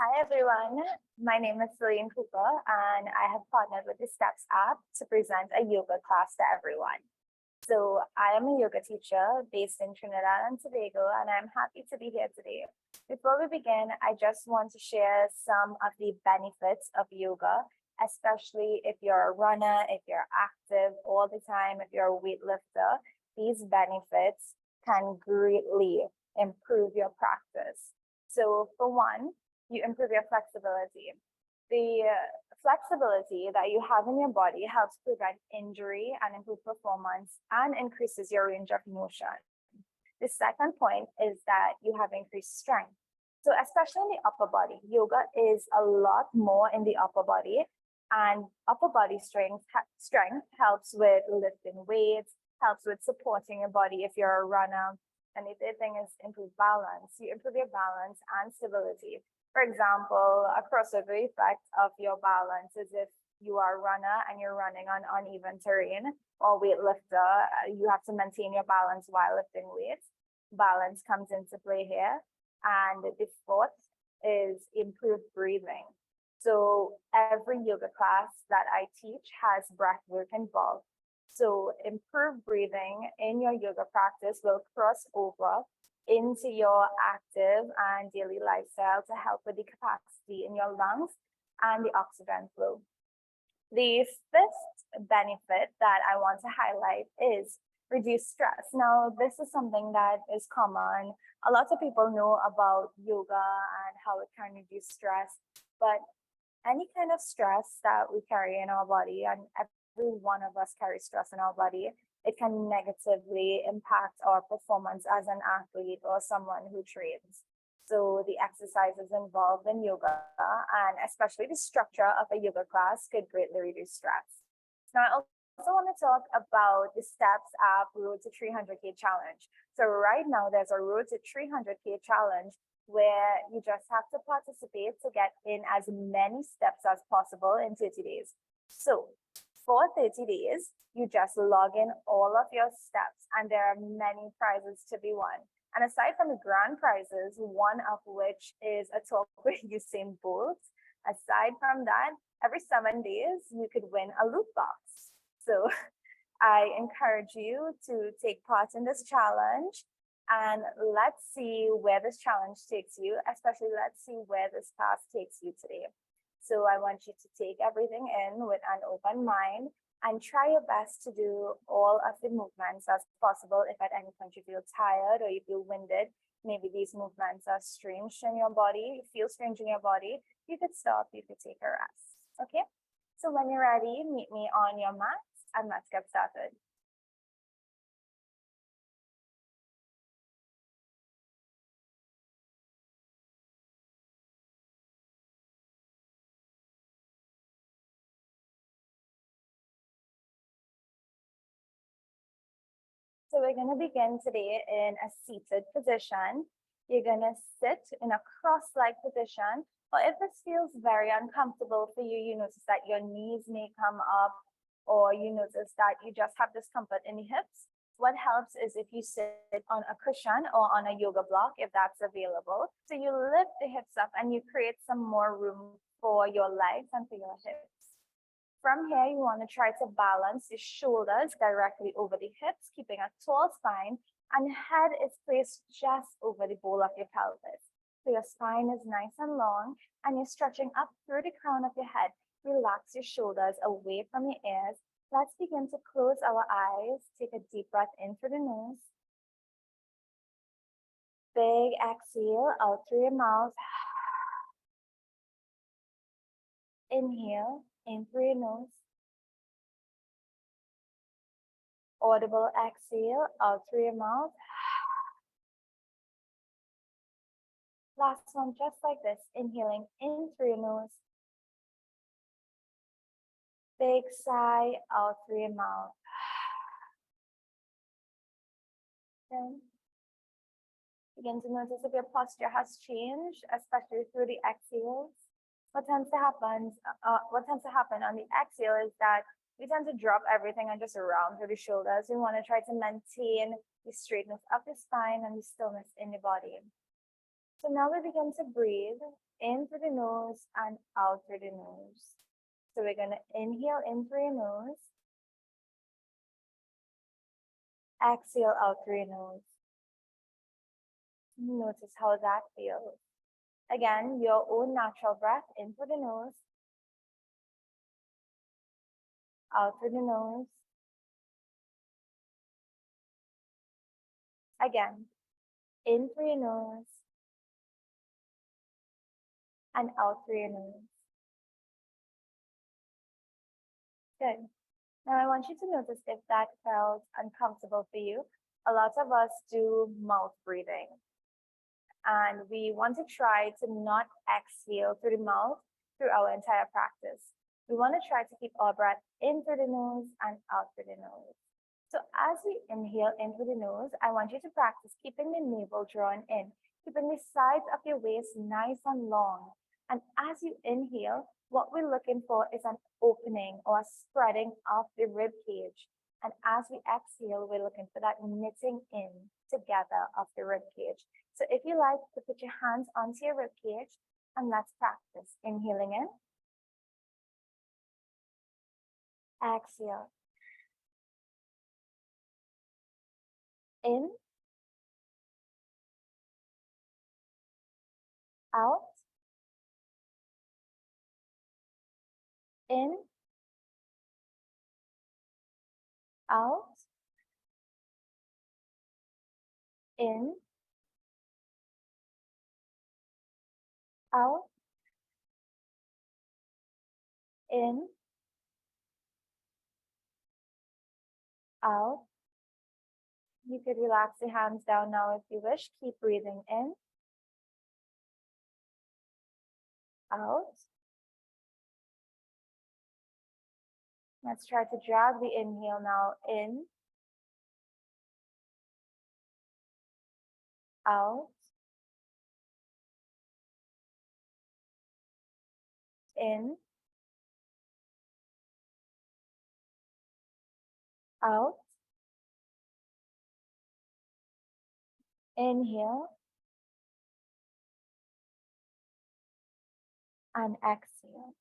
Hi everyone, my name is Celine and I have partnered with the Steps app to present a yoga class to everyone. So I am a yoga teacher based in Trinidad and Tobago and I'm happy to be here today. Before we begin, I just want to share some of the benefits of yoga, especially if you're a runner, if you're active all the time, if you're a weightlifter. These benefits can greatly improve your practice. So for one, you improve your flexibility. The flexibility that you have in your body helps prevent injury and improve performance and increases your range of motion. The second point is that you have increased strength. So especially in the upper body, yoga is a lot more in the upper body, and upper body strength helps with lifting weights, helps with supporting your body if you're a runner. And the third thing is improve balance. You improve your balance and stability. For example, a crossover effect of your balance is if you are a runner and you're running on uneven terrain, or weightlifter, you have to maintain your balance while lifting weights. Balance comes into play here. And the fourth is improved breathing. So every yoga class that I teach has breath work involved. So improved breathing in your yoga practice will cross over into your active and daily lifestyle to help with the capacity in your lungs and the oxygen flow. The fifth benefit that I want to highlight is reduce stress. Now, this is something that is common. A lot of people know about yoga and how it can reduce stress, but any kind of stress that we carry in our body, and every one of us carries stress in our body, it can negatively impact our performance as an athlete or someone who trains. So the exercises involved in yoga and especially the structure of a yoga class could greatly reduce stress. Now, I also want to talk about the Steps app Road to 300K challenge. So right now there's a Road to 300K challenge where you just have to participate to get in as many steps as possible in 30 days. So for 30 days, you just log in all of your steps and there are many prizes to be won. And aside from the grand prizes, one of which is a talk with Usain Bolt, aside from that, every 7 days, you could win a loot box. So I encourage you to take part in this challenge and let's see where this challenge takes you, especially let's see where this class takes you today. So I want you to take everything in with an open mind and try your best to do all of the movements as possible. If at any point you feel tired or you feel winded, maybe these movements are strange in your body, you feel strange in your body, you could stop, you could take a rest. Okay? So when you're ready, meet me on your mat and let's get started. So we're going to begin today in a seated position. You're going to sit in a cross-legged position, or if this feels very uncomfortable for you, you notice that your knees may come up, or you notice that you just have discomfort in the hips. What helps is if you sit on a cushion or on a yoga block, if that's available. So you lift the hips up and you create some more room for your legs and for your hips. From here, you want to try to balance the shoulders directly over the hips, keeping a tall spine, and head is placed just over the bowl of your pelvis. So your spine is nice and long, and you're stretching up through the crown of your head. Relax your shoulders away from your ears. Let's begin to close our eyes. Take a deep breath in through the nose. Big exhale out through your mouth. Inhale in through your nose. Audible exhale out through your mouth. Last one, just like this. Inhaling in through your nose. Big sigh out through your mouth. Then begin to notice if your posture has changed, especially through the exhales. What tends to happen on the exhale is that we tend to drop everything and just round through the shoulders. We want to try to maintain the straightness of the spine and the stillness in the body. So now we begin to breathe in through the nose and out through the nose. So we're going to inhale in through your nose, exhale out through your nose. Notice how that feels. Again, your own natural breath in through the nose, out through the nose. Again, in through your nose and out through your nose. Good. Now I want you to notice if that felt uncomfortable for you. A lot of us do mouth breathing. And we want to try to not exhale through the mouth through our entire practice. We want to try to keep our breath in through the nose and out through the nose. So as we inhale in through the nose, I want you to practice keeping the navel drawn in, keeping the sides of your waist nice and long. And as you inhale, what we're looking for is an opening or a spreading of the rib cage. And as we exhale, we're looking for that knitting in together of the rib cage. So if you like to put your hands onto your rib cage and let's practice. Inhaling in. Exhale. In. Out. In. Out. In. Out. In. Out. You could relax your hands down now if you wish. Keep breathing in. Out. Let's try to drag the inhale now in. Out. In. Out. Inhale. And exhale.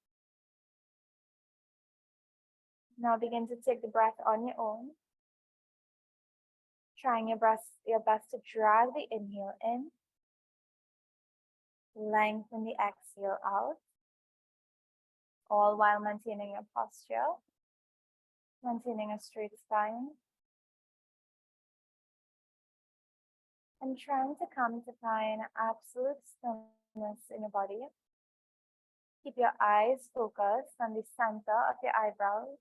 Now begin to take the breath on your own. Trying your best to drag the inhale in. Lengthen the exhale out. All while maintaining your posture. Maintaining a straight spine. And trying to come to find absolute stillness in your body. Keep your eyes focused on the center of your eyebrows.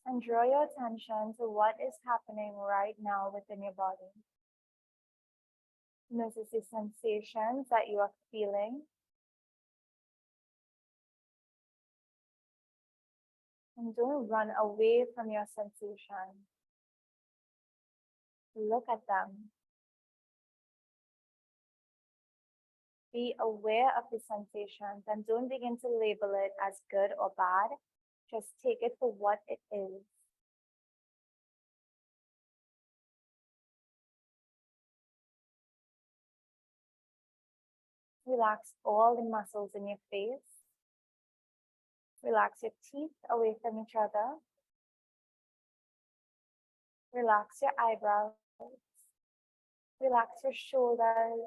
And draw your attention to what is happening right now within your body. Notice the sensations that you are feeling. And don't run away from your sensation. Look at them. Be aware of the sensations and don't begin to label it as good or bad. Just take it for what it is. Relax all the muscles in your face. Relax your teeth away from each other. Relax your eyebrows. Relax your shoulders.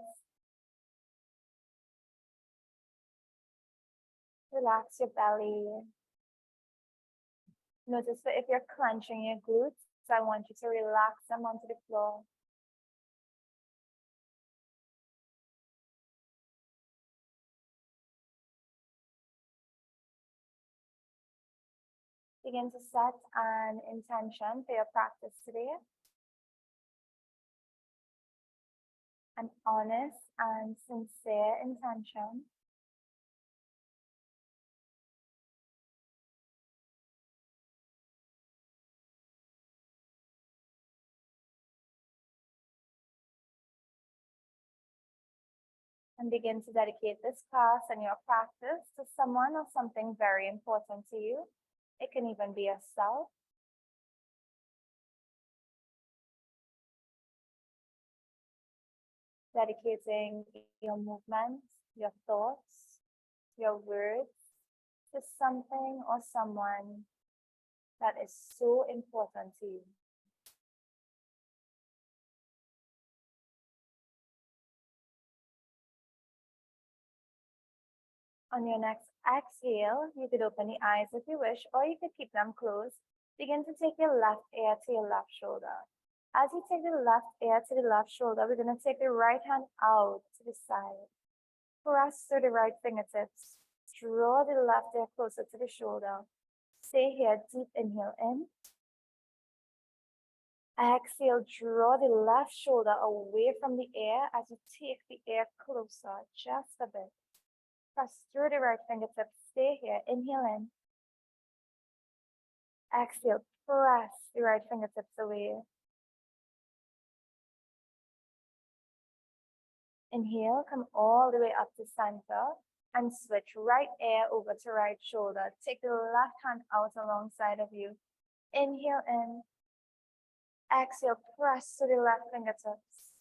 Relax your belly. Notice that if you're clenching your glutes, I want you to relax them onto the floor. Begin to set an intention for your practice today. An honest and sincere intention. And begin to dedicate this class and your practice to someone or something very important to you. It can even be yourself. dedicating your movements, your thoughts, your words to something or someone that is so important to you. On your next exhale, you could open the eyes if you wish, or you could keep them closed. Begin to take your left ear to your left shoulder. As you take the left ear to the left shoulder, we're going to take the right hand out to the side. Press through the right fingertips. Draw the left ear closer to the shoulder. Stay here, deep inhale in. Exhale, draw the left shoulder away from the ear as you take the ear closer, just a bit. Press through the right fingertips. Stay here. Inhale in. Exhale, press the right fingertips away. Inhale, come all the way up to center and switch right ear over to right shoulder. Take the left hand out alongside of you. Inhale in. Exhale, press to the left fingertips.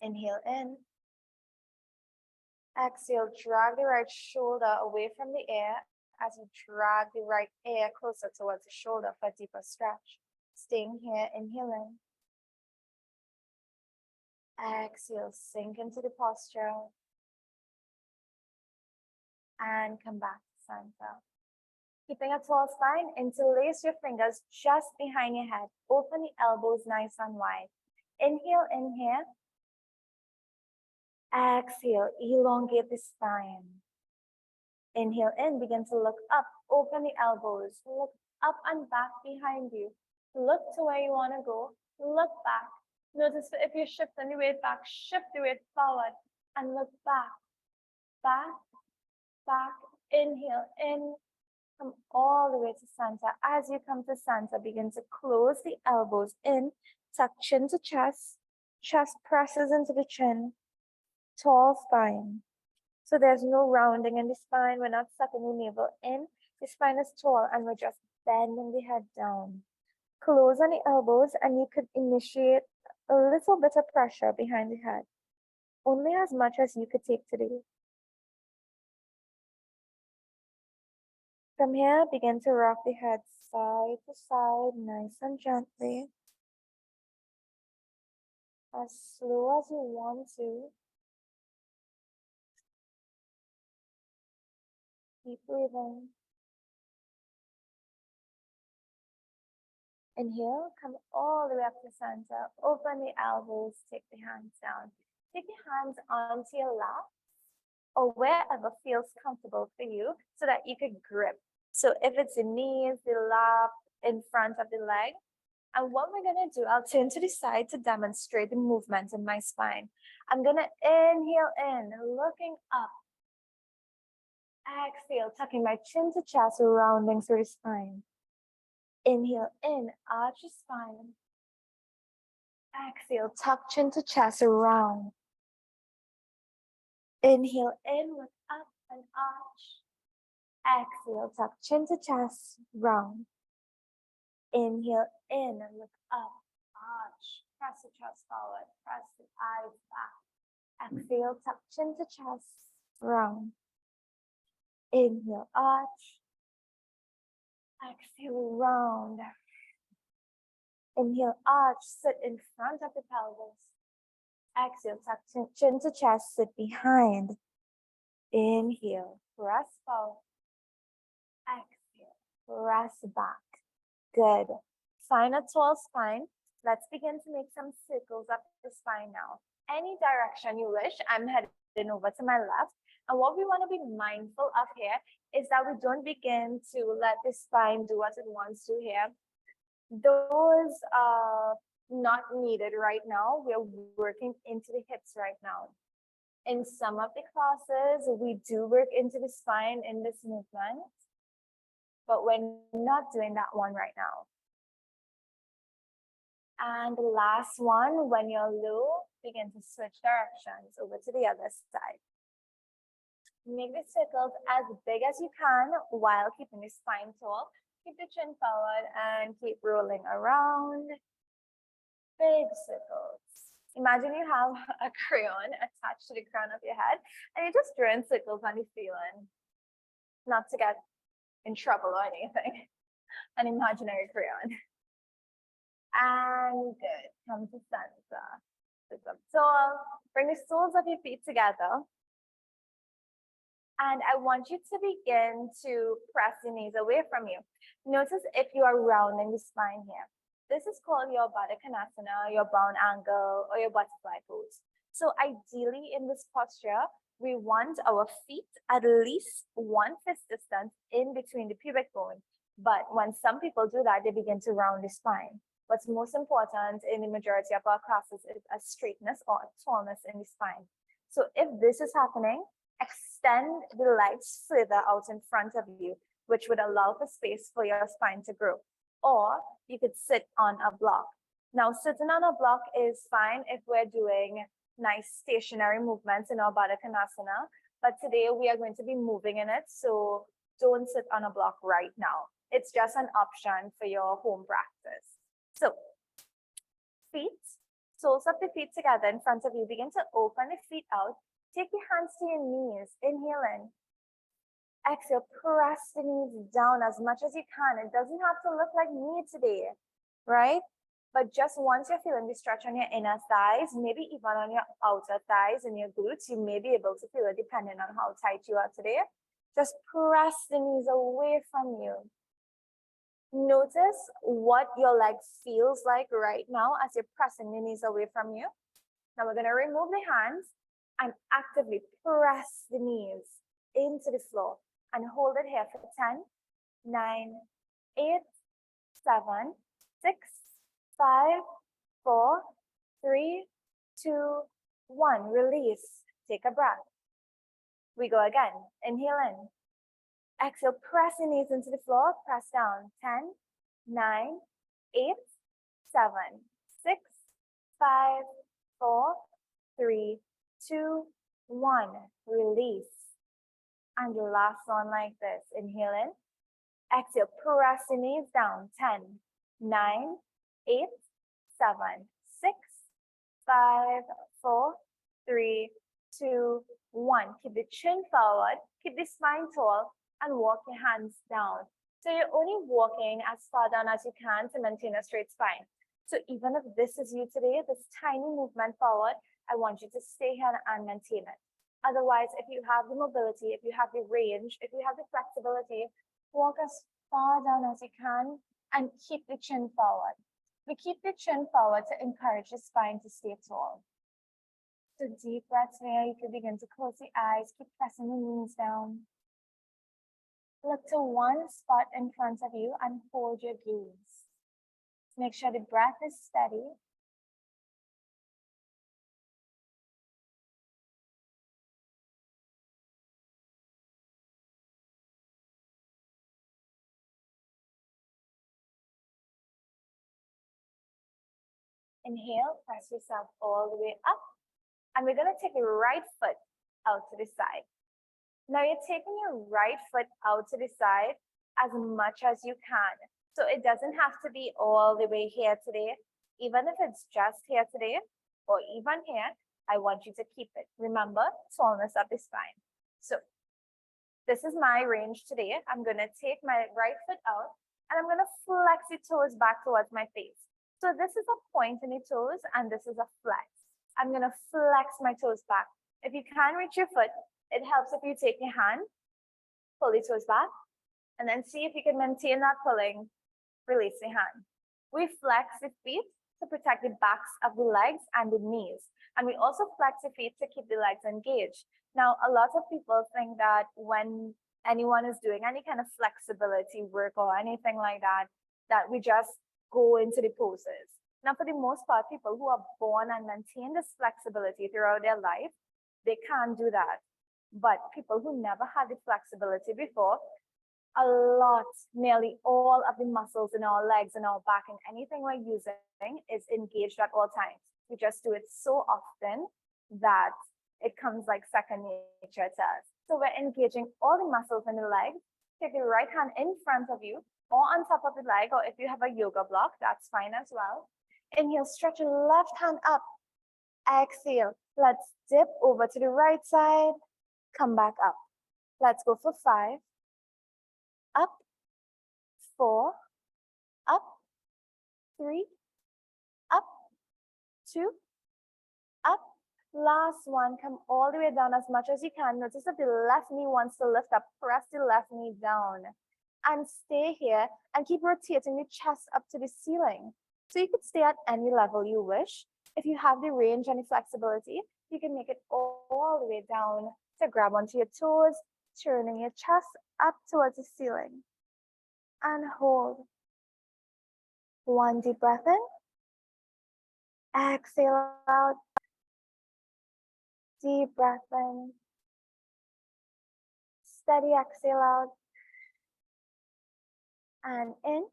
Inhale in. Exhale, drag the right shoulder away from the ear as you drag the right ear closer towards the shoulder for a deeper stretch. Staying here, inhale in. Exhale, sink into the posture. And come back to center. Keeping a tall spine, interlace your fingers just behind your head. Open the elbows nice and wide. Inhale in here. Exhale, elongate the spine. Inhale in, begin to look up. Open the elbows. Look up and back behind you. Look to where you want to go. Look back. Notice if you're shifting the weight back, shift the weight forward and look back. Back, back. Inhale in. Come all the way to center. As you come to center, begin to close the elbows in. Tuck chin to chest. Chest presses into the chin. Tall spine. So there's no rounding in the spine. We're not sucking the navel in. The spine is tall and we're just bending the head down. Close on the elbows and you could initiate a little bit of pressure behind the head. Only as much as you could take today. From here, begin to rock the head side to side, nice and gently. As slow as you want to. Keep breathing. Inhale, come all the way up to center. Open the elbows, take the hands down. Take the hands onto your lap or wherever feels comfortable for you so that you could grip. So if it's the knees, the lap, in front of the leg. And what we're going to do, I'll turn to the side to demonstrate the movement in my spine. I'm going to inhale in, looking up. Exhale, tucking my chin to chest, rounding through the spine. Inhale in, arch your spine. Exhale, tuck chin to chest, round. Inhale in, look up and arch. Exhale, tuck chin to chest, round. Inhale in, look up, arch. Press the chest forward, press the eyes back. Exhale, tuck chin to chest, round. Inhale, arch. Exhale, round. Inhale, arch, sit in front of the pelvis. Exhale, tuck chin to chest, sit behind. Inhale, press forward. Exhale, press back. Good. Find a tall spine. Let's begin to make some circles up the spine now. Any direction you wish. I'm heading over to my left. And what we want to be mindful of here is that we don't begin to let the spine do what it wants to here. Those are not needed right now. We're working into the hips right now. In some of the classes, we do work into the spine in this movement, but we're not doing that one right now. And the last one, when you're low, begin to switch directions over to the other side. Make the circles as big as you can while keeping the spine tall. Keep the chin forward and keep rolling around. Big circles. Imagine you have a crayon attached to the crown of your head and you're just drawing circles on the ceiling, not to get in trouble or anything. An imaginary crayon. And good. Come to center. Sit up tall. Bring the soles of your feet together. And I want you to begin to press the knees away from you. Notice if you are rounding the spine here. This is called your Baddha Konasana, your bound angle, or your butterfly pose. So ideally in this posture, we want our feet at least 1/5 distance in between the pubic bone. But when some people do that, they begin to round the spine. What's most important in the majority of our classes is a straightness or a tallness in the spine. So if this is happening, extend the legs further out in front of you, which would allow for space for your spine to grow. Or you could sit on a block. Now, sitting on a block is fine if we're doing nice stationary movements in our Baddha Konasana, but today we are going to be moving in it, so don't sit on a block right now. It's just an option for your home practice. So, feet, soles of the feet together in front of you. Begin to open the feet out. Take your hands to your knees, inhale in. Exhale, press the knees down as much as you can. It doesn't have to look like me today, right? But just once you're feeling the stretch on your inner thighs, maybe even on your outer thighs and your glutes, you may be able to feel it depending on how tight you are today. Just press the knees away from you. Notice what your leg feels like right now as you're pressing the knees away from you. Now we're going to remove the hands and actively press the knees into the floor and hold it here for 10, 9, 8, 7, 6, 5, 4, 3, 2, 1. Release. Take a breath. We go again. Inhale in. Exhale, press the knees into the floor. Press down. 10, 9, 8, 7, 6, 5, 4, 3, 2, 1. Release. And the last one like this. Inhale in. Exhale, press the knees down. 10, 9, 8, 7, 6, 5, 4, 3, 2, 1. Keep the chin forward. Keep the spine tall. And walk your hands down. So you're only walking as far down as you can to maintain a straight spine. So even if this is you today, this tiny movement forward, I want you to stay here and maintain it. Otherwise, if you have the mobility, if you have the range, if you have the flexibility, walk as far down as you can and keep the chin forward. We keep the chin forward to encourage the spine to stay tall. So deep breaths here. You can begin to close the eyes, keep pressing the knees down. Look to one spot in front of you and hold your gaze. Make sure the breath is steady. Inhale, press yourself all the way up. And we're going to take the right foot out to the side. Now you're taking your right foot out to the side as much as you can. So it doesn't have to be all the way here today. Even if it's just here today, or even here, I want you to keep it. Remember, tallness of the spine. So this is my range today. I'm going to take my right foot out and I'm going to flex the toes back towards my face. So this is a point in the toes and this is a flex. I'm going to flex my toes back. If you can't reach your foot, it helps if you take your hand, pull the toes back, and then see if you can maintain that pulling, release the hand. We flex the feet to protect the backs of the legs and the knees. And we also flex the feet to keep the legs engaged. Now, a lot of people think that when anyone is doing any kind of flexibility work or anything like that, that we just go into the poses. Now, for the most part, people who are born and maintain this flexibility throughout their life, they can't do that. But people who never had the flexibility before, a lot, nearly all of the muscles in our legs and our back and anything we're using is engaged at all times. We just do it so often that it comes like second nature to us. So we're engaging all the muscles in the leg. Take the right hand in front of you or on top of the leg, or if you have a yoga block, that's fine as well. Inhale, stretch your left hand up. Exhale. Let's dip over to the right side. Come back up. Let's go for 5. Up, 4, up, 3, up, 2, up. Last one, come all the way down as much as you can. Notice that the left knee wants to lift up. Press the left knee down. And stay here and keep rotating the chest up to the ceiling. So you could stay at any level you wish. If you have the range and the flexibility, you can make it all the way down to grab onto your toes, turning your chest up towards the ceiling. And hold. 1 deep breath in. Exhale out. Deep breath in. Steady exhale out. And in.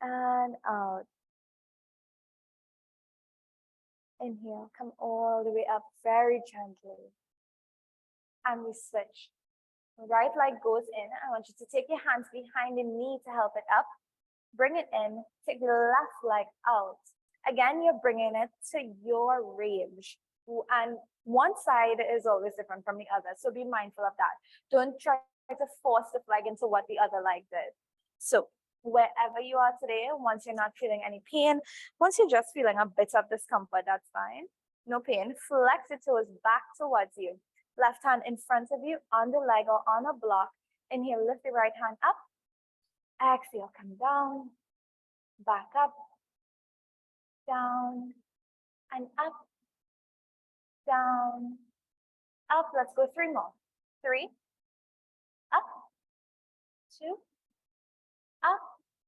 And out. Inhale, come all the way up very gently. And we switch. Right leg goes in. I want you to take your hands behind the knee to help it up. Bring it in. Take the left leg out. Again, you're bringing it to your range. And one side is always different from the other. So be mindful of that. Don't try to force the leg into what the other leg did. So wherever you are today, once you're not feeling any pain, once you're just feeling a bit of discomfort, that's fine. No pain. Flex the toes back towards you. Left hand in front of you on the leg or on a block. Inhale, lift the right hand up. Exhale, come down, back up, down, and up, down, up. Let's go 3 more. 3, up, 2, up.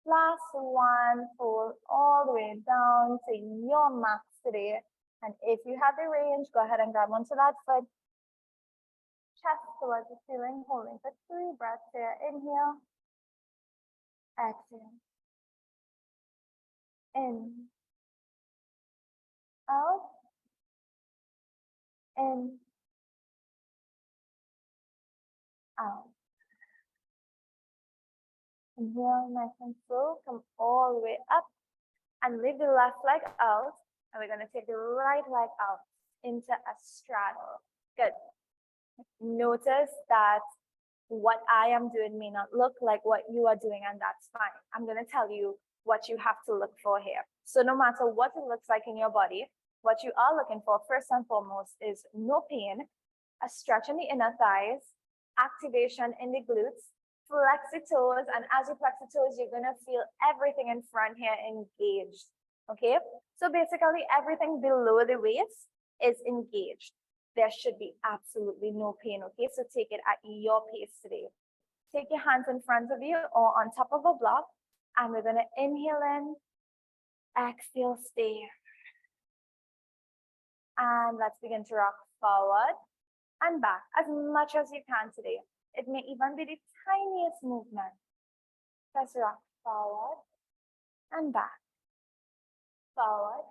Last one, pull all the way down to your max today. And if you have the range, go ahead and grab onto that foot. Chest towards the ceiling, holding for 3 breaths here. Inhale, exhale, in, out, in, out. Inhale, nice and slow, come all the way up and leave the left leg out. And we're going to take the right leg out into a straddle. Good. Notice that what I am doing may not look like what you are doing, and that's fine. I'm going to tell you what you have to look for here. So no matter what it looks like in your body, what you are looking for first and foremost is no pain, a stretch in the inner thighs, activation in the glutes, flex the toes, and as you flex the toes, you're going to feel everything in front here engaged. Okay, so basically everything below the waist is engaged. There should be absolutely no pain, okay? So take it at your pace today. Take your hands in front of you or on top of a block, and we're gonna inhale in, exhale, stay. And let's begin to rock forward and back as much as you can today. It may even be the tiniest movement. Let's rock forward and back, forward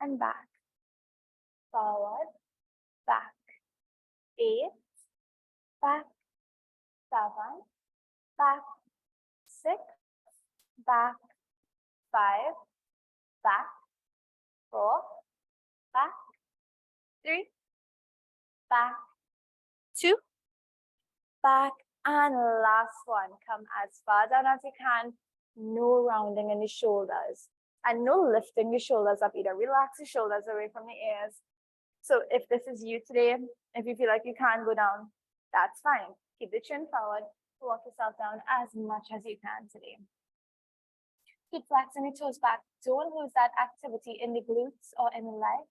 and back, forward, back, 8, back, 7, back, 6, back, 5, back, 4, back, 3, back, 2, back, and last one. Come as far down as you can. No rounding in the shoulders and no lifting the shoulders up either. Relax the shoulders away from the ears. So if this is you today, if you feel like you can't go down, that's fine. Keep the chin forward, walk yourself down as much as you can today. Keep flexing your toes back. Don't lose that activity in the glutes or in the legs.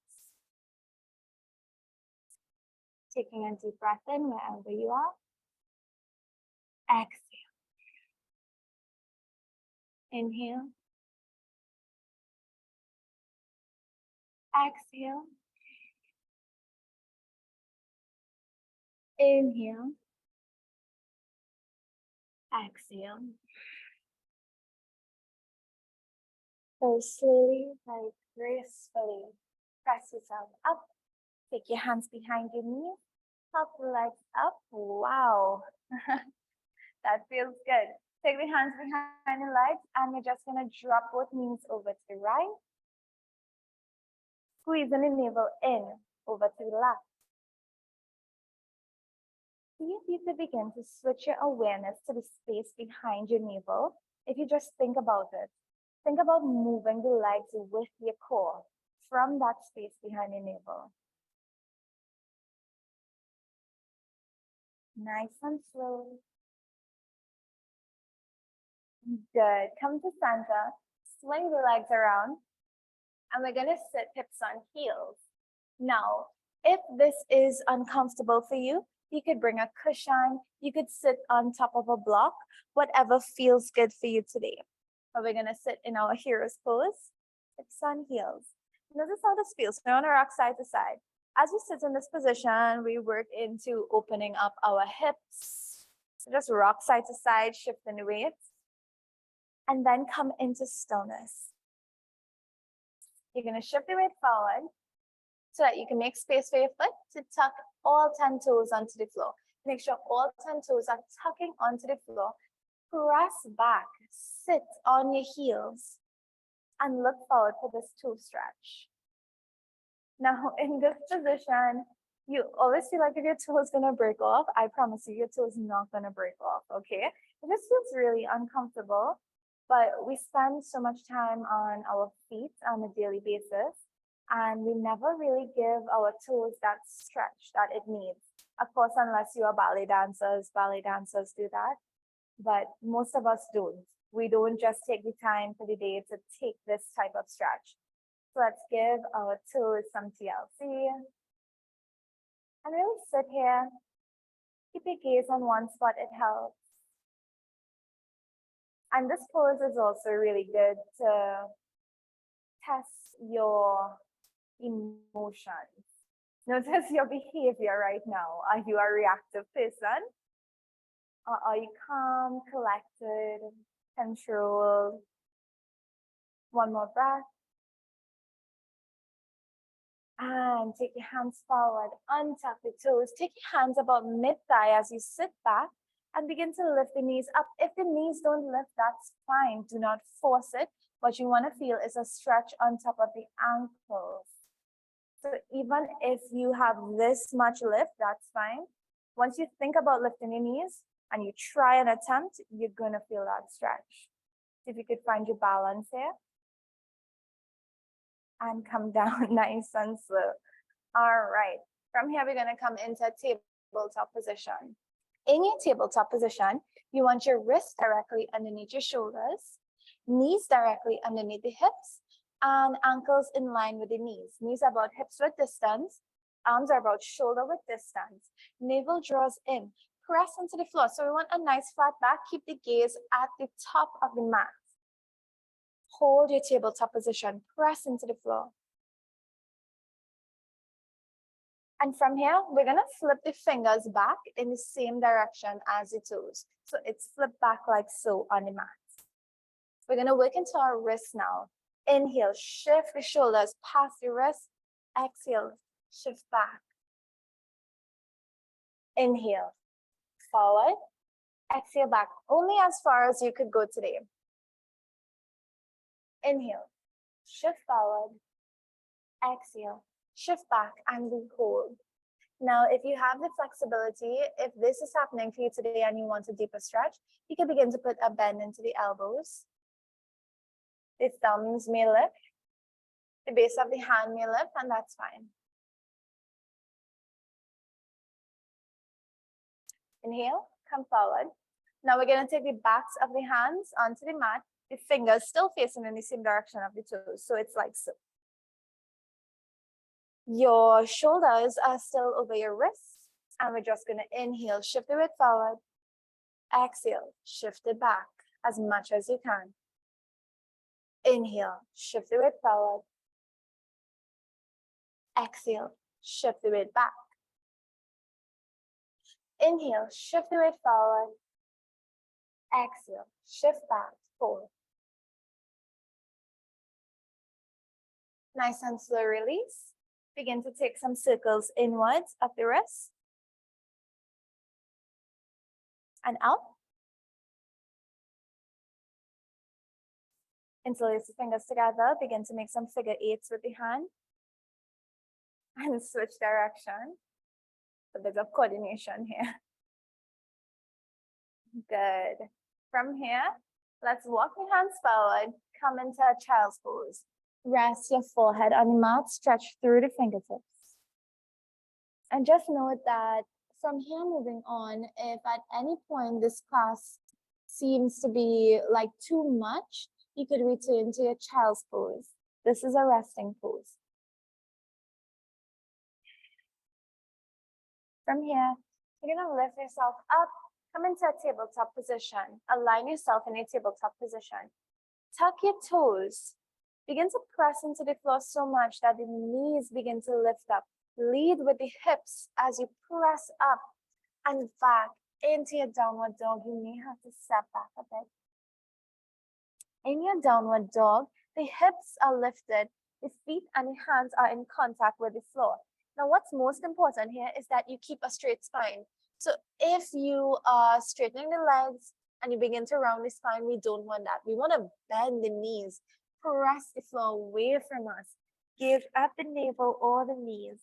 Taking a deep breath in wherever you are. Exhale. Inhale. Exhale. Inhale. Exhale. So slowly, very gracefully, press yourself up. Take your hands behind your knees. Hop the legs up. Wow. That feels good. Take the hands behind the legs, and we're just going to drop both knees over to the right Squeezing the navel in over to the left. See if you could begin to switch your awareness to the space behind your navel. If you just think about it, think about moving the legs with your core from that space behind your navel. Nice and slow. Good. Come to center. Swing the legs around. And we're going to sit hips on heels. Now, if this is uncomfortable for you, you could bring a cushion. You could sit on top of a block, whatever feels good for you today. But we're going to sit in our hero's pose, hips on heels. And this is how this feels. We're on a rock side to side. As we sit in this position, we work into opening up our hips. So just rock side to side, shifting the weight. And then come into stillness. You're going to shift the weight forward so that you can make space for your foot to tuck all 10 toes onto the floor. Make sure all 10 toes are tucking onto the floor. Press back, sit on your heels, and look forward for this toe stretch. Now, in this position, you always feel like if your toe is going to break off. I promise you, your toe is not going to break off, okay? It just feels really uncomfortable. But we spend so much time on our feet on a daily basis, and we never really give our toes that stretch that it needs. Of course, unless you are ballet dancers do that, but most of us don't. We don't just take the time for the day to take this type of stretch. So let's give our toes some TLC. And really sit here. Keep your gaze on one spot, it helps. And this pose is also really good to test your emotions. Notice your behavior right now. Are you a reactive person? Or are you calm, collected, controlled? One more breath. And take your hands forward, untuck the toes. Take your hands about mid-thigh as you sit back. And begin to lift the knees up. If the knees don't lift, that's fine. Do not force it. What you want to feel is a stretch on top of the ankles. So even if you have this much lift, that's fine. Once you think about lifting your knees and you try an attempt, you're going to feel that stretch. If you could find your balance here. And come down nice and slow. All right. From here, we're going to come into tabletop position. In your tabletop position, you want your wrists directly underneath your shoulders, knees directly underneath the hips, and ankles in line with the knees. Knees are about hips width distance, arms are about shoulder width distance. Navel draws in, press into the floor. So we want a nice flat back. Keep the gaze at the top of the mat. Hold your tabletop position, press into the floor. And from here, we're going to flip the fingers back in the same direction as the toes. So it's flipped back like so on the mat. We're going to work into our wrists now. Inhale, shift the shoulders past the wrist. Exhale, shift back. Inhale, forward. Exhale back, only as far as you could go today. Inhale, shift forward. Exhale, shift back, and we hold. Now, if you have the flexibility, if this is happening for you today and you want a deeper stretch, you can begin to put a bend into the elbows. The thumbs may lift, the base of the hand may lift, and that's fine. Inhale, come forward. Now we're going to take the backs of the hands onto the mat, the fingers still facing in the same direction of the toes. So it's like so. Your shoulders are still over your wrists, and we're just going to inhale, shift the weight forward. Exhale, shift it back as much as you can. Inhale, shift the weight forward. Exhale, shift the weight back. Inhale, shift the weight forward. Exhale, shift back, hold. Nice and slow release. Begin to take some circles inwards of the wrist. And out. Interlace the fingers together. Begin to make some figure eights with the hand. and switch direction. A bit of coordination here. Good. From here, let's walk your hands forward, come into a child's pose. Rest your forehead on the mat, stretch through the fingertips. And just note that from here moving on, if at any point this class seems to be like too much, you could return to your child's pose. This is a resting pose. From here, you're gonna lift yourself up, come into a tabletop position. Align yourself in a tabletop position. Tuck your toes. Begin to press into the floor so much that the knees begin to lift up. Lead with the hips as you press up and back into your downward dog. You may have to step back a bit. In your downward dog, the hips are lifted, the feet and the hands are in contact with the floor. Now, what's most important here is that you keep a straight spine. So if you are straightening the legs and you begin to round the spine, we don't want that. We want to bend the knees, press the floor away from us, give up the navel or the knees,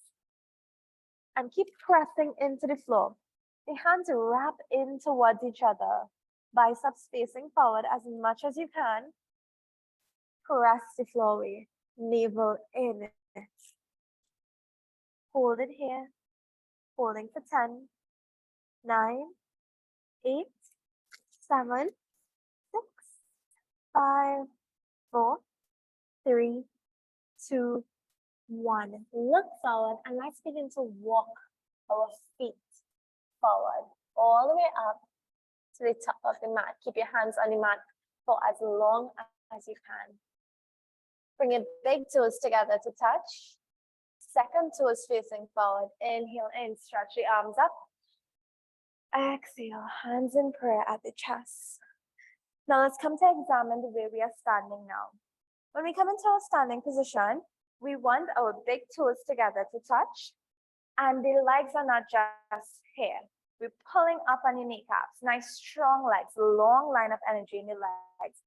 and keep pressing into the floor. The hands wrap in towards each other, biceps facing forward as much as you can. Press the floor away, navel in. Hold it here, holding for 10, 9, 8, 7, 6, 5, 4, 3, 2, 1. Look forward and let's begin to walk our feet forward all the way up to the top of the mat. Keep your hands on the mat for as long as you can. Bring your big toes together to touch. Second toes facing forward. Inhale in, stretch the arms up. Exhale, hands in prayer at the chest. Now let's come to examine the way we are standing now. When we come into our standing position, we want our big toes together to touch, and the legs are not just here. We're pulling up on your kneecaps. Nice strong legs, long line of energy in the legs.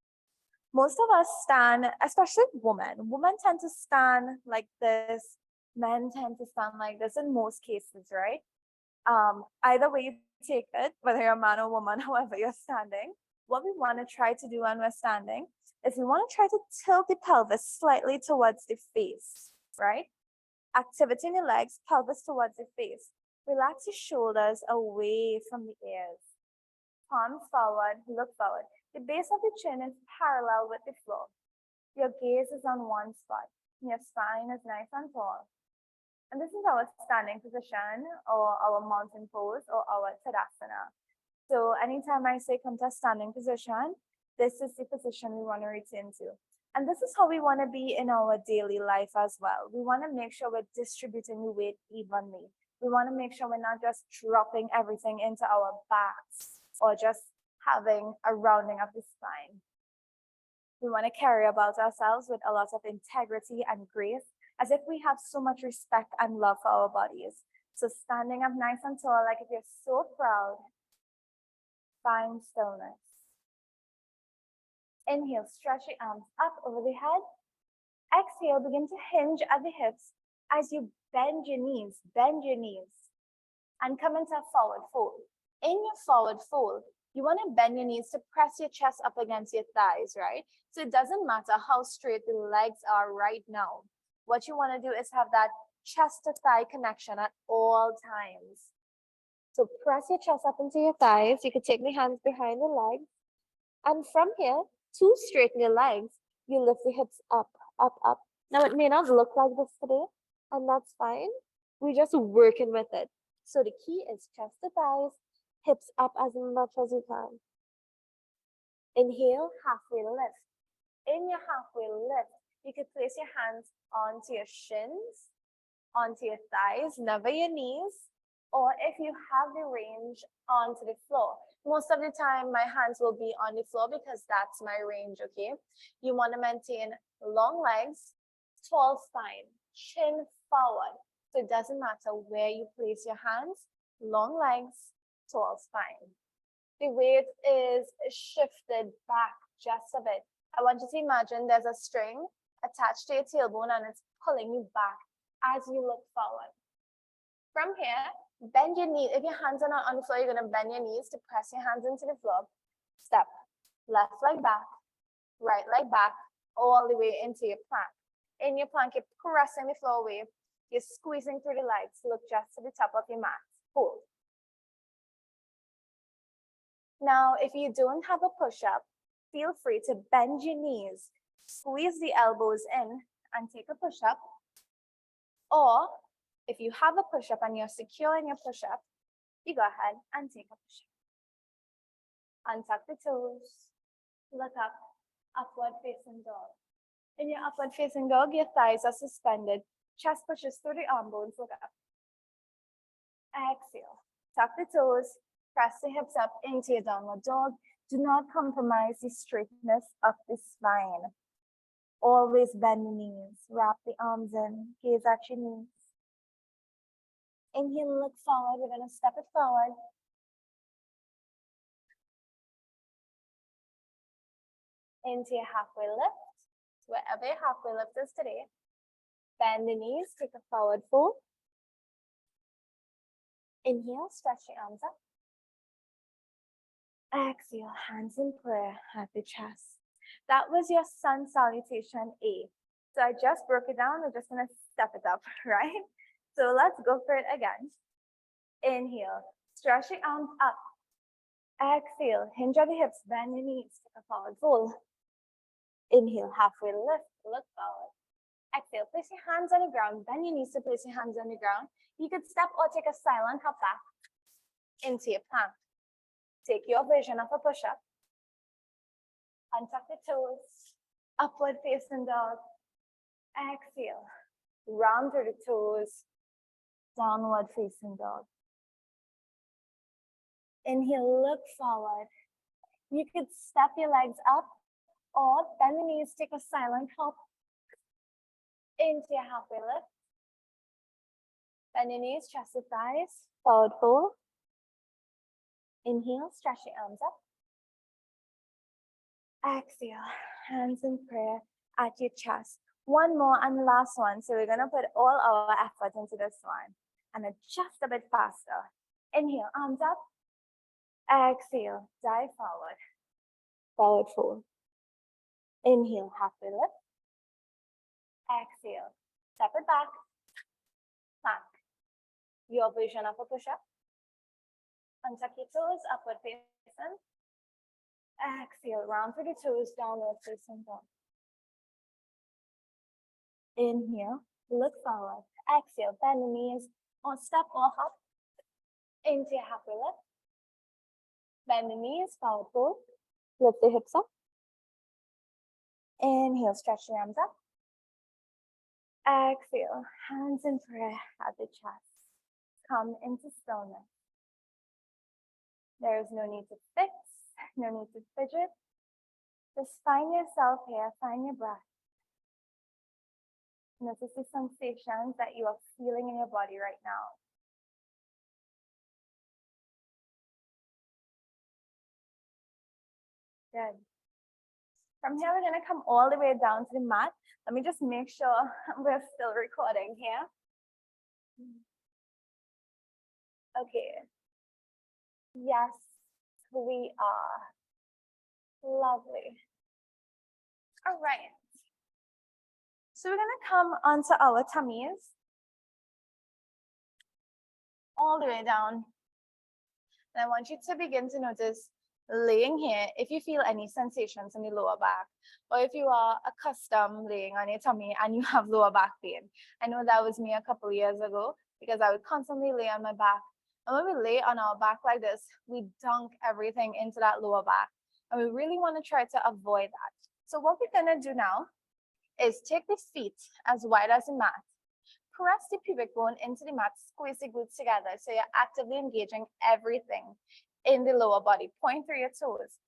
Most of us stand, especially women. Women tend to stand like this. Men tend to stand like this in most cases, right? Either way you take it, whether you're a man or woman, however you're standing, what we want to try to do when we're standing is we want to try to tilt the pelvis slightly towards the face, right? Activity in the legs, pelvis towards the face. Relax your shoulders away from the ears. Palms forward, look forward. The base of the chin is parallel with the floor. Your gaze is on one spot. Your spine is nice and tall. And this is our standing position, or our mountain pose, or our Tadasana. So anytime I say come to a standing position, this is the position we want to return to. And this is how we want to be in our daily life as well. We want to make sure we're distributing the weight evenly. We want to make sure we're not just dropping everything into our backs or just having a rounding of the spine. We want to carry about ourselves with a lot of integrity and grace, as if we have so much respect and love for our bodies. So standing up nice and tall, like if you're so proud, find stillness. Inhale, stretch your arms up over the head. Exhale, begin to hinge at the hips as you bend your knees, and come into a forward fold. In your forward fold, you want to bend your knees to press your chest up against your thighs, right? So it doesn't matter how straight the legs are right now. What you want to do is have that chest to thigh connection at all times. So press your chest up into your thighs. You could take the hands behind the legs. And from here, to straighten your legs, you lift the hips up, up, up. Now it may not look like this today, and that's fine. We're just working with it. So the key is chest to thighs, hips up as much as you can. Inhale, halfway lift. In your halfway lift, you could place your hands onto your shins, onto your thighs, never your knees, or if you have the range, onto the floor. Most of the time, my hands will be on the floor because that's my range, okay? You want to maintain long legs, tall spine, chin forward. So it doesn't matter where you place your hands, long legs, tall spine. The weight is shifted back just a bit. I want you to imagine there's a string attached to your tailbone and it's pulling you back as you look forward. From here, bend your knee. If your hands are not on the floor, you're gonna bend your knees to press your hands into the floor. Step, left leg back, right leg back, all the way into your plank. In your plank, you're pressing the floor away. You're squeezing through the legs. Look just to the top of your mat. Hold. Now, if you don't have a push-up, feel free to bend your knees, squeeze the elbows in, and take a push-up. Or, if you have a push-up and you're secure in your push-up, you go ahead and take a push-up. Untuck the toes, look up, upward facing dog. In your upward facing dog, your thighs are suspended, chest pushes through the arm bones, look up. Exhale, tuck the toes, press the hips up into your downward dog. Do not compromise the straightness of the spine. Always bend the knees, wrap the arms in, gaze at your knees. Inhale, look forward, we're gonna step it forward. Into your halfway lift, wherever your halfway lift is today. Bend the knees, take a forward fold. Inhale, stretch your arms up. Exhale, hands in prayer at the chest. That was your sun salutation A. So I just broke it down, we're just gonna step it up, right? So let's go for it again. Inhale, stretch your arms up. Exhale, hinge at the hips, bend your knees, take a forward fold. Inhale, halfway lift, look forward. Exhale, place your hands on the ground, bend your knees to place your hands on the ground. You could step or take a silent hop back into your plank. Take your version of a push-up. Untuck the toes, upward facing dog. Exhale, round through the toes, downward facing dog. Inhale, look forward. You could step your legs up or bend the knees, take a silent hop into your halfway lift. Bend your knees, chest to thighs, forward fold. Inhale, stretch your arms up. Exhale, hands in prayer at your chest. One more and last one. So we're gonna put all our effort into this one and adjust a bit faster. Inhale, arms up. Exhale, dive forward. Forward fold. Inhale, halfway lift. Exhale, step it back. Plank. Your version of a push-up. Untuck your toes, upward facing. Exhale, round through the toes, downward facing dog. Inhale, look forward. Exhale, bend the knees or step or hop into your halfway lift. Bend the knees, forward fold. Lift the hips up. Inhale, stretch your arms up. Exhale, hands in prayer at the chest. Come into stillness. There is no need to fix, no need to fidget. Just find yourself here, find your breath. Notice the sensations that you are feeling in your body right now. Good. From here, we're going to come all the way down to the mat. Let me just make sure we're still recording here. Okay. Yes, we are. Lovely. All right. So we're going to come onto our tummies. All the way down. And I want you to begin to notice laying here, if you feel any sensations in the lower back, or if you are accustomed laying on your tummy and you have lower back pain. I know that was me a couple years ago because I would constantly lay on my back. And when we lay on our back like this, we dunk everything into that lower back. And we really want to try to avoid that. So what we're going to do now is take the feet as wide as the mat. Press the pubic bone into the mat, squeeze the glutes together so you're actively engaging everything in the lower body. Point through your toes.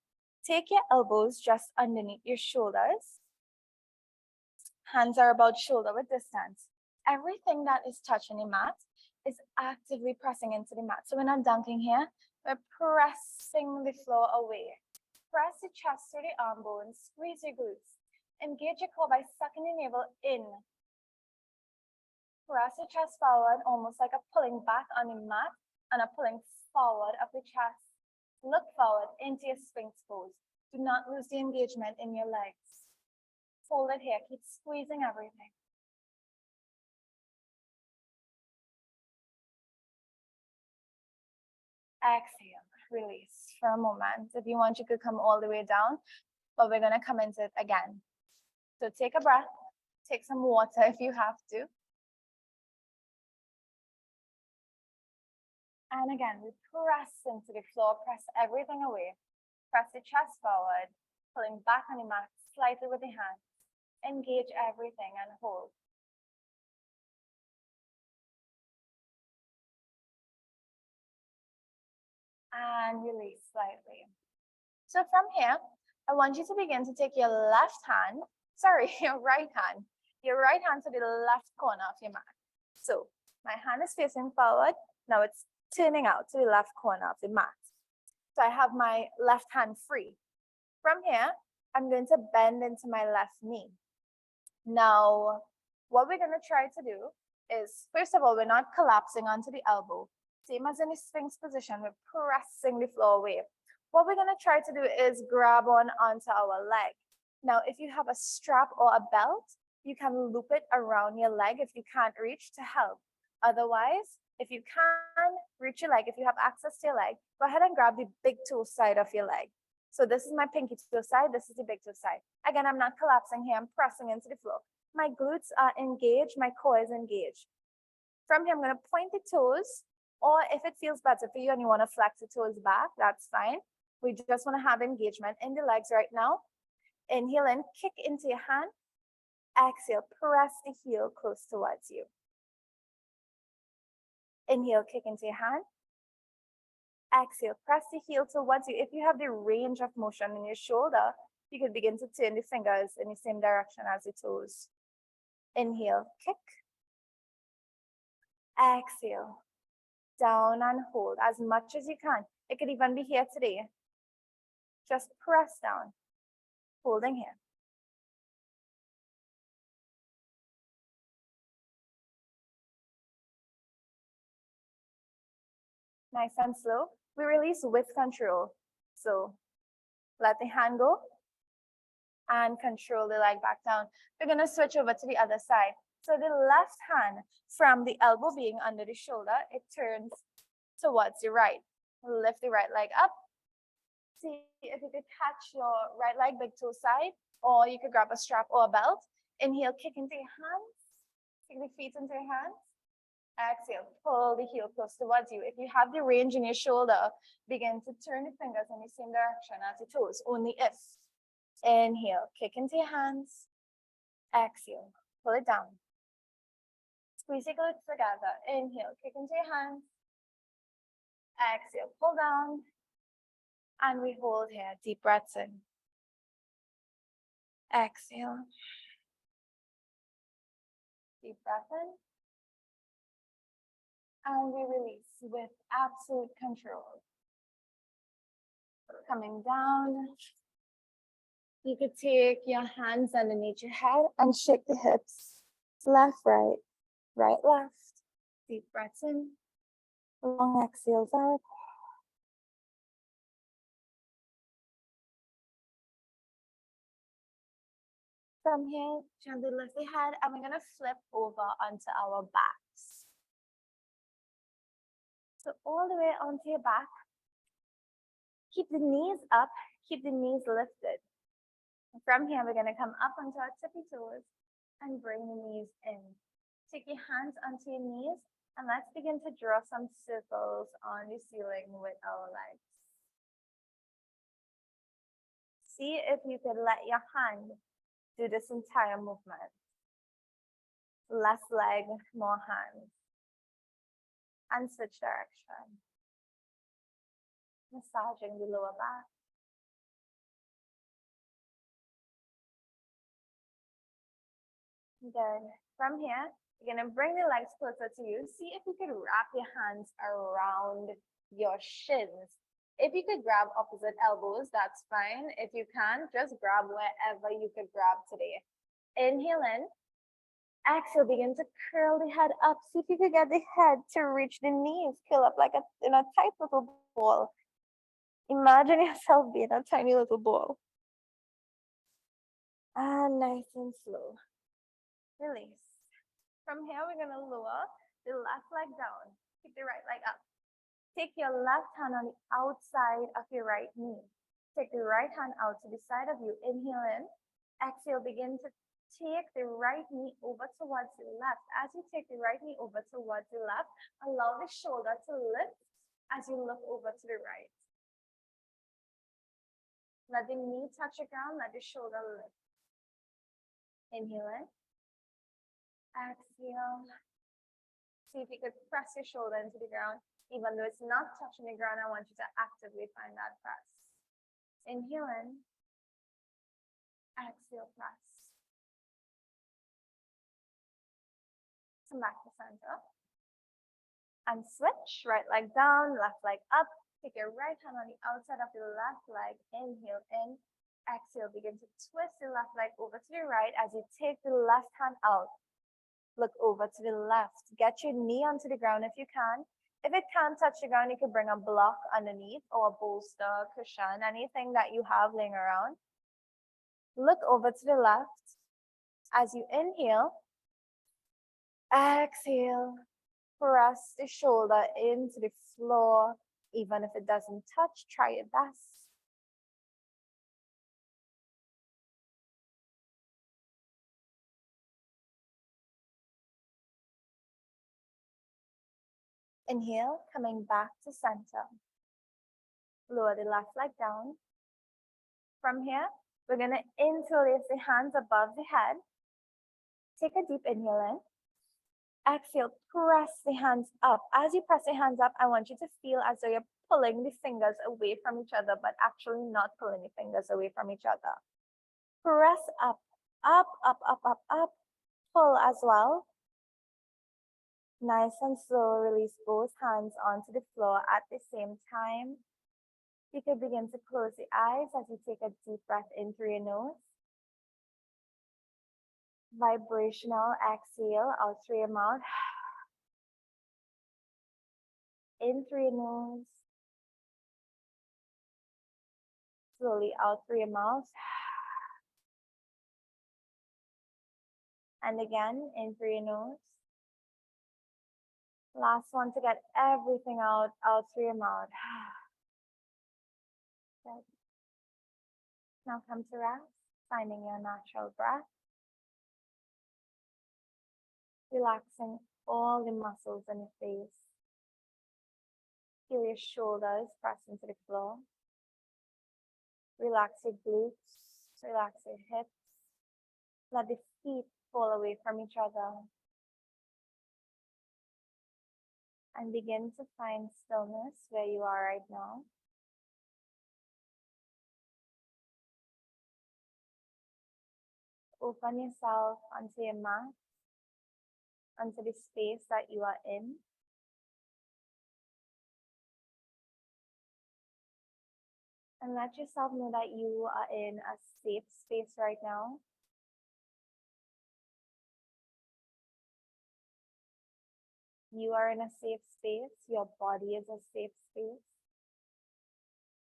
Take your elbows just underneath your shoulders. Hands are about shoulder width distance. Everything that is touching the mat is actively pressing into the mat. So we're not dunking here, we're pressing the floor away. Press the chest through the arm bones, squeeze your glutes. Engage your core by sucking the navel in. Press your chest forward, almost like a pulling back on the mat and a pulling forward of the chest. Look forward into your Sphinx pose. Do not lose the engagement in your legs. Hold it here. Keep squeezing everything. Exhale. Release for a moment. If you want, you could come all the way down, but we're going to come into it again. So take a breath. Take some water if you have to. And again, we press into the floor, press everything away. Press the chest forward, pulling back on the mat slightly with the hands. Engage everything and hold. And release slightly. So from here, I want you to begin to take your left hand, your right hand to the left corner of your mat. So my hand is facing forward. Now it's turning out to the left corner of the mat. So I have my left hand free. From here, I'm going to bend into my left knee. Now, what we're going to try to do is, first of all, we're not collapsing onto the elbow. Same as in the Sphinx position, we're pressing the floor away. What we're going to try to do is grab onto our leg. Now, if you have a strap or a belt, you can loop it around your leg if you can't reach to help. Otherwise, if you can reach your leg, if you have access to your leg, go ahead and grab the big toe side of your leg. So this is my pinky toe side, this is the big toe side. Again, I'm not collapsing here, I'm pressing into the floor. My glutes are engaged, my core is engaged. From here, I'm going to point the toes, or if it feels better for you and you want to flex the toes back, that's fine. We just want to have engagement in the legs right now. Inhale and kick into your hand. Exhale, press the heel close towards you. Inhale, kick into your hand. Exhale, press the heel towards you. If you have the range of motion in your shoulder, you could begin to turn the fingers in the same direction as the toes. Inhale, kick. Exhale, down and hold as much as you can. It could even be here today. Just press down, holding here. Nice and slow. We release with control. So let the hand go and control the leg back down. We're going to switch over to the other side. So the left hand, from the elbow being under the shoulder, it turns towards the right. Lift the right leg up. See if you could catch your right leg, big toe side, or you could grab a strap or a belt. Inhale, kick into your hands. Kick the feet into your hands. Exhale, pull the heel close towards you. If you have the range in your shoulder, begin to turn the fingers in the same direction as the toes, only if. Inhale, kick into your hands. Exhale, pull it down. Squeeze your glutes together. Inhale, kick into your hands. Exhale, pull down. And we hold here, deep breaths in. Exhale. Deep breath in. And we release with absolute control. Coming down. You could take your hands underneath your head and shake the hips. Left, right, right, left. Deep breaths in. Long exhales out. From here, gently lift the head, and we're going to flip over onto our backs. So all the way onto your back. Keep the knees up, keep the knees lifted. From here, we're going to come up onto our tippy toes and bring the knees in. Take your hands onto your knees, and let's begin to draw some circles on the ceiling with our legs. See if you could let your hand do this entire movement. Less leg, more hands. And switch direction. Massaging the lower back. Good. From here, you're going to bring the legs closer to you. See if you could wrap your hands around your shins. If you could grab opposite elbows, that's fine. If you can't, just grab wherever you could grab today. Inhale in. Exhale, begin to curl the head up. See if you can get the head to reach the knees. Curl up like in a tight little ball. Imagine yourself being a tiny little ball. And nice and slow. Release. From here, we're going to lower the left leg down. Keep the right leg up. Take your left hand on the outside of your right knee. Take the right hand out to the side of you. Inhale in. Exhale, begin to take the right knee over towards the left. As you take the right knee over towards the left, allow the shoulder to lift as you look over to the right. Let the knee touch the ground, let the shoulder lift. Inhale in. Exhale. See if you could press your shoulder into the ground. Even though it's not touching the ground, I want you to actively find that press. Inhale in. Exhale, press. Come back to center. And switch. Right leg down, left leg up. Take your right hand on the outside of your left leg. Inhale in. Exhale. Begin to twist the left leg over to the right as you take the left hand out. Look over to the left. Get your knee onto the ground if you can. If it can't touch the ground, you can bring a block underneath or a bolster, cushion, anything that you have laying around. Look over to the left. As you inhale, exhale, press the shoulder into the floor. Even if it doesn't touch, try your best. Inhale, coming back to center. Lower the left leg down. From here, we're going to interlace the hands above the head. Take a deep inhale in. Exhale, press the hands up. As you press the hands up, I want you to feel as though you're pulling the fingers away from each other, but actually not pulling the fingers away from each other. Press up, up, up, up, up, up. Pull as well. Nice and slow, release both hands onto the floor at the same time. You can begin to close the eyes as you take a deep breath in through your nose. Vibrational exhale out through your mouth. In through your nose. Slowly out through your mouth. And again, in through your nose. Last one to get everything out through your mouth. Good. Now come to rest, finding your natural breath. Relaxing all the muscles in your face. Feel your shoulders press into the floor. Relax your glutes, relax your hips. Let the feet fall away from each other. And begin to find stillness where you are right now. Open yourself onto your mat, onto the space that you are in. And let yourself know that you are in a safe space right now. You are in a safe space. Your body is a safe space.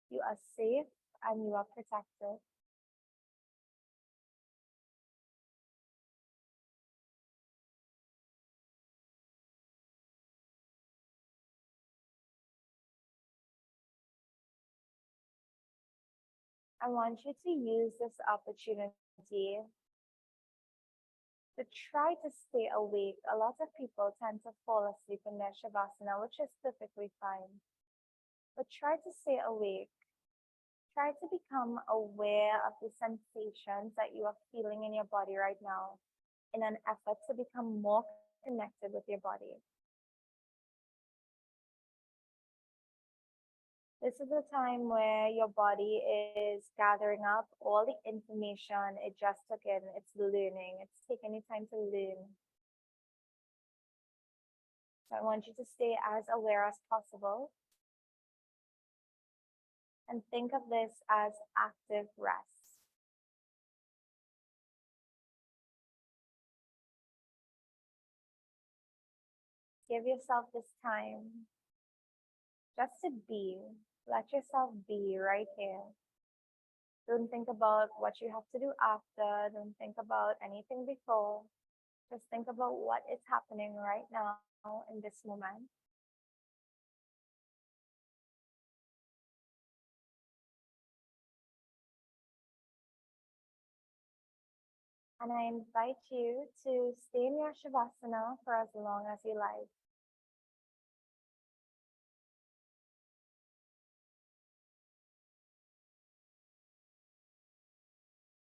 You are safe and you are protected. I want you to use this opportunity to try to stay awake. A lot of people tend to fall asleep in their shavasana, which is perfectly fine. But try to stay awake. Try to become aware of the sensations that you are feeling in your body right now in an effort to become more connected with your body. This is a time where your body is gathering up all the information it just took in. It's learning. It's taking the time to learn. So I want you to stay as aware as possible. And think of this as active rest. Give yourself this time just to be. Let yourself be right here. Don't think about what you have to do after. Don't think about anything before. Just think about what is happening right now in this moment. And I invite you to stay in your Shavasana for as long as you like.